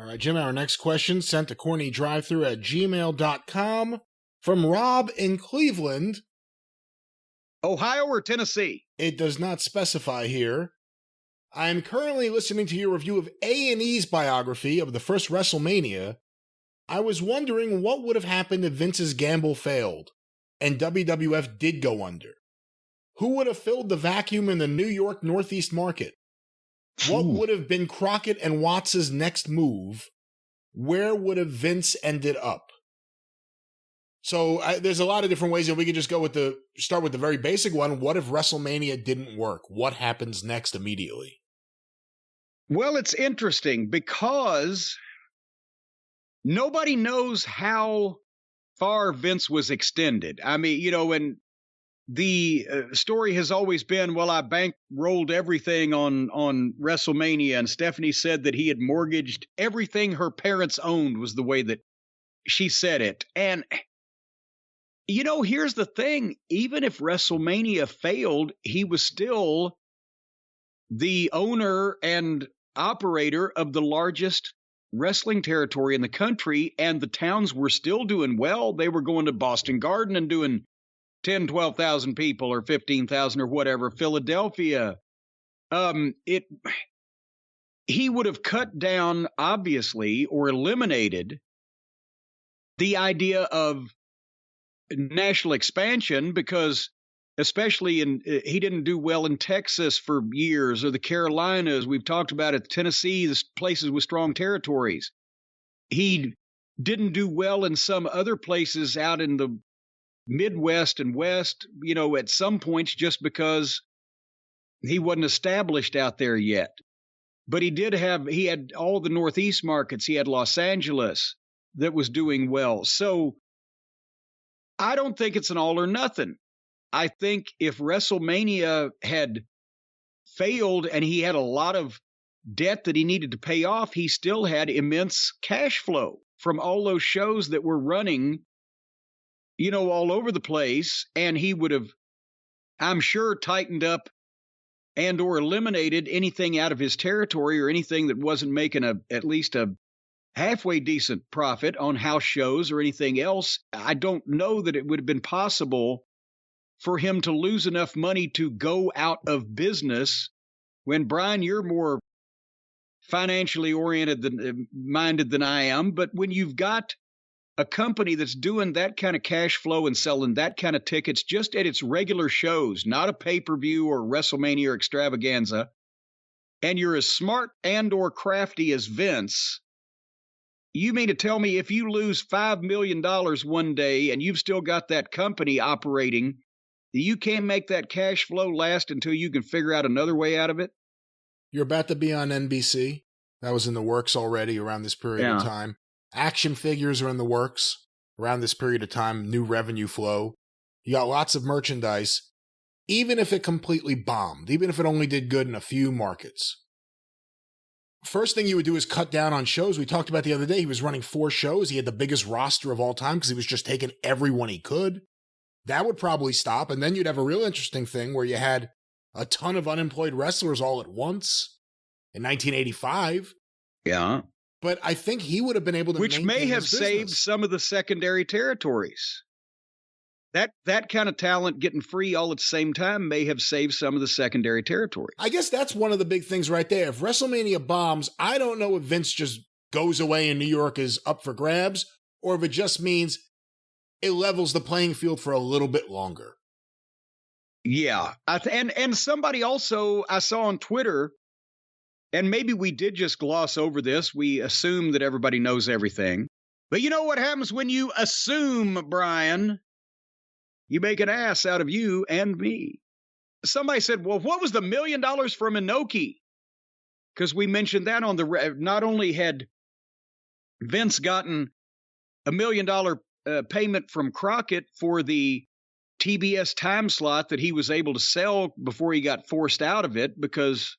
All right, Jim, our next question sent to CornyDriveThru@gmail.com from Rob in Cleveland. Ohio or Tennessee? It does not specify here. I am currently listening to your review of A&E's biography of the first WrestleMania. I was wondering what would have happened if Vince's gamble failed and WWF did go under. Who would have filled the vacuum in the New York Northeast market? What would have been Crockett and Watts' next move? Where would have Vince ended up? So there's a lot of different ways that we could just go start with the very basic one. What if WrestleMania didn't work? What happens next immediately? Well, it's interesting because nobody knows how far Vince was extended. I mean, and the story has always been, well, I bankrolled everything on WrestleMania, and Stephanie said that he had mortgaged everything her parents owned, was the way that she said it. And, here's the thing. Even if WrestleMania failed, he was still the owner and operator of the largest wrestling territory in the country, and the towns were still doing well. They were going to Boston Garden and doing 10, 12,000 people or 15,000 or whatever. Philadelphia. He would have cut down, obviously, or eliminated the idea of national expansion, because especially he didn't do well in Texas for years, or the Carolinas. We've talked about it. Tennessee, the places with strong territories. He didn't do well in some other places out in the Midwest and West, at some points, just because he wasn't established out there yet. But he had all the Northeast markets. He had Los Angeles that was doing well. So I don't think it's an all or nothing. I think if WrestleMania had failed and he had a lot of debt that he needed to pay off, he still had immense cash flow from all those shows that were running, all over the place. And he would have, I'm sure, tightened up and or eliminated anything out of his territory or anything that wasn't making at least a halfway decent profit on house shows or anything else. I don't know that it would have been possible for him to lose enough money to go out of business. When, Brian, you're more financially minded than I am, but when you've got a company that's doing that kind of cash flow and selling that kind of tickets just at its regular shows, not a pay-per-view or WrestleMania or extravaganza, and you're as smart and or crafty as Vince, you mean to tell me if you lose $5 million one day and you've still got that company operating, you can't make that cash flow last until you can figure out another way out of it? You're about to be on NBC. That was in the works already around this period of time. Action figures are in the works around this period of time, new revenue flow. You got lots of merchandise. Even if it completely bombed, even if it only did good in a few markets, first thing you would do is cut down on shows. We talked about the other day, he was running 4 shows. He had the biggest roster of all time because he was just taking everyone he could. That would probably stop. And then you'd have a real interesting thing where you had a ton of unemployed wrestlers all at once in 1985. Yeah. But I think he would have been able to which may have saved some of the secondary territories. That kind of talent getting free all at the same time may have saved some of the secondary territories. I guess that's one of the big things right there. If WrestleMania bombs, I don't know if Vince just goes away and New York is up for grabs, or if it just means it levels the playing field for a little bit longer. Yeah. And somebody also I saw on Twitter, and maybe we did just gloss over this. We assume that everybody knows everything. But you know what happens when you assume, Brian? You make an ass out of you and me. Somebody said, well, what was the $1 million from Inoki? Because we mentioned that on not only had Vince gotten $1 million payment from Crockett for the TBS time slot that he was able to sell before he got forced out of it because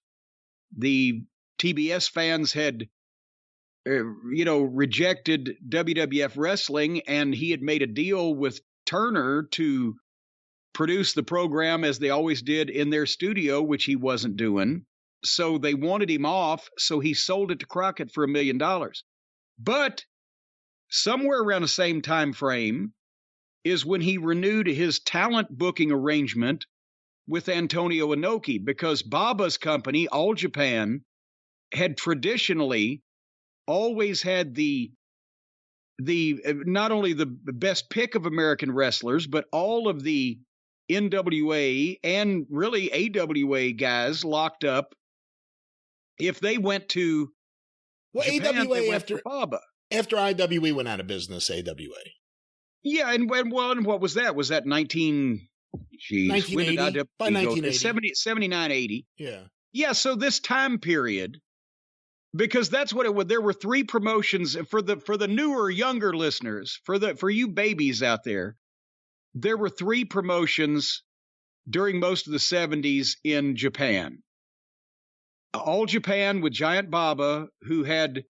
the TBS fans had, rejected WWF wrestling, and he had made a deal with Turner to produce the program as they always did in their studio, which he wasn't doing. So they wanted him off, so he sold it to Crockett for $1 million. But somewhere around the same time frame is when he renewed his talent booking arrangement with Antonio Inoki, because Baba's company, All Japan, had traditionally always had the not only the best pick of American wrestlers, but all of the NWA and really AWA guys locked up. If they went to Japan, AWA they went to Baba. After IWE went out of business, AWA. Yeah, and what was that? Was that 1980? When did IWA by 1980. 79, 80. Yeah. Yeah, so this time period, because that's what it was. There were three promotions for the newer, younger listeners, for you babies out there. There were three promotions during most of the 70s in Japan. All Japan with Giant Baba, who had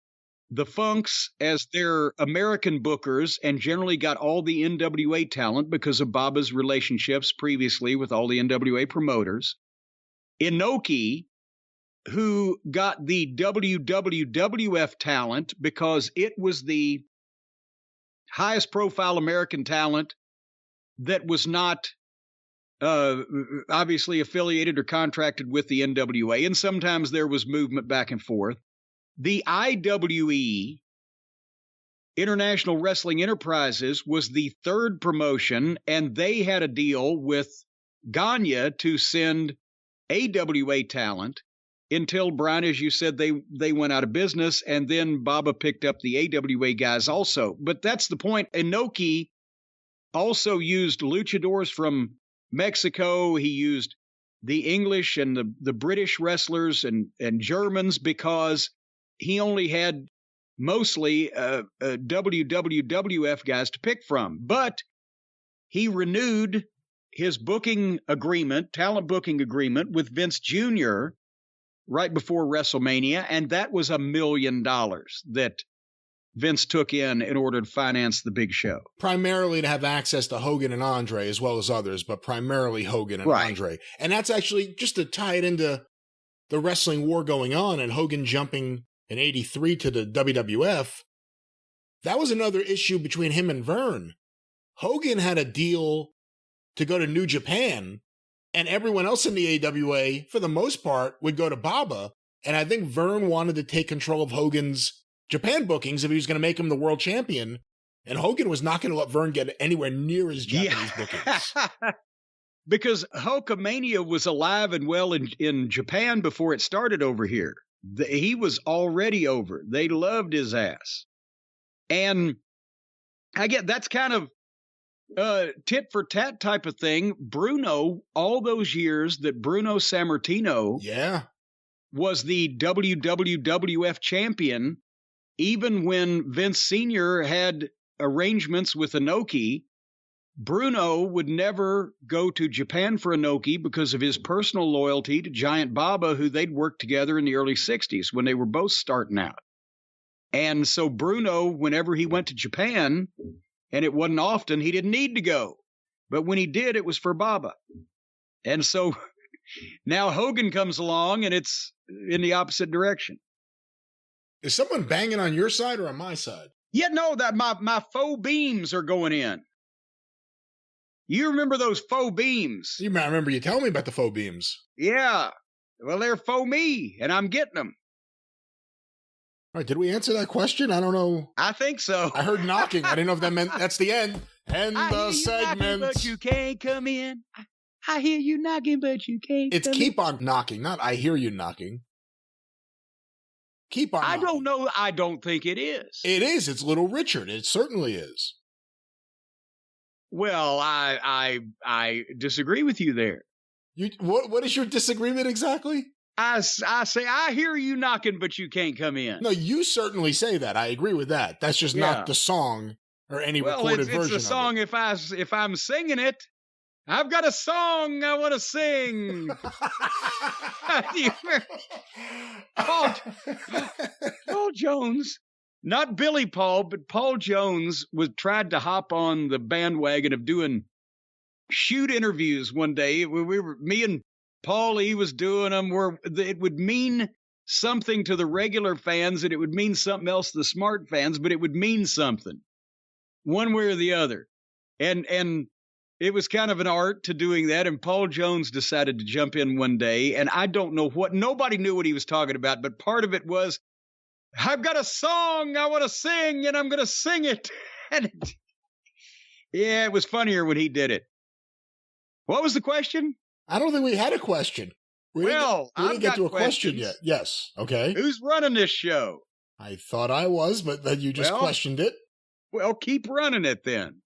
the Funks as their American bookers and generally got all the NWA talent because of Baba's relationships previously with all the NWA promoters. Inoki, who got the WWF talent because it was the highest profile American talent that was not obviously affiliated or contracted with the NWA, and sometimes there was movement back and forth. The IWE, International Wrestling Enterprises, was the third promotion, and they had a deal with Gagne to send AWA talent until, Brian, as you said, they went out of business, and then Baba picked up the AWA guys also. But that's the point. Inoki also used luchadors from Mexico. He used the English and the British wrestlers and Germans because he only had mostly WWF guys to pick from. But he renewed his booking agreement, talent booking agreement with Vince Jr. right before WrestleMania, and that was $1 million that Vince took in order to finance the big show. Primarily to have access to Hogan and Andre as well as others, but primarily Hogan and Andre. And that's actually, just to tie it into the wrestling war going on and Hogan jumping in 83 to the WWF, that was another issue between him and Vern. Hogan had a deal to go to New Japan, and everyone else in the AWA, for the most part, would go to Baba. And I think Vern wanted to take control of Hogan's Japan bookings if he was going to make him the world champion. And Hogan was not going to let Vern get anywhere near his Japanese bookings. Because Hulkamania was alive and well in Japan before it started over here. He was already over. They loved his ass. And I get that's kind of tit for tat type of thing. Bruno, all those years that Bruno Sammartino was the WWF champion, even when Vince Sr. had arrangements with Inoki, Bruno would never go to Japan for Inoki because of his personal loyalty to Giant Baba, who they'd worked together in the early 60s when they were both starting out. And so Bruno, whenever he went to Japan, and it wasn't often, he didn't need to go. But when he did, it was for Baba. And so now Hogan comes along, and it's in the opposite direction. Is someone banging on your side or on my side? Yeah, no, that my faux beams are going in. You remember those faux beams? I remember you telling me about the faux beams. Yeah. Well, they're faux me, and I'm getting them. All right, did we answer that question? I don't know. I think so. I heard knocking. I didn't know if that meant that's the end. End the segment. Knocking, but you can't come in. I hear you knocking, but you can't It's come keep in. on knocking, not I hear you knocking. Keep on knocking. I don't know. I don't think it is. It is. It's Little Richard. It certainly is. Well, I disagree with you there. What is your disagreement exactly? I say, I hear you knocking, but you can't come in. No, you certainly say that. I agree with that. That's just not the song or any recorded version of it. It's a song if I'm singing it. I've got a song I want to sing. Paul Jones, not Billy Paul, but Paul Jones tried to hop on the bandwagon of doing shoot interviews one day. We were me and Paul, he was doing them where it would mean something to the regular fans and it would mean something else to the smart fans, but it would mean something one way or the other. And it was kind of an art to doing that. And Paul Jones decided to jump in one day, and I don't know what, nobody knew what he was talking about, but part of it was, I've got a song I want to sing and I'm going to sing it. And yeah, it was funnier when he did it. What was the question? I don't think we had a question. We didn't get to a question yet. Yes. Okay. Who's running this show? I thought I was, but then you just questioned it. Well, keep running it then.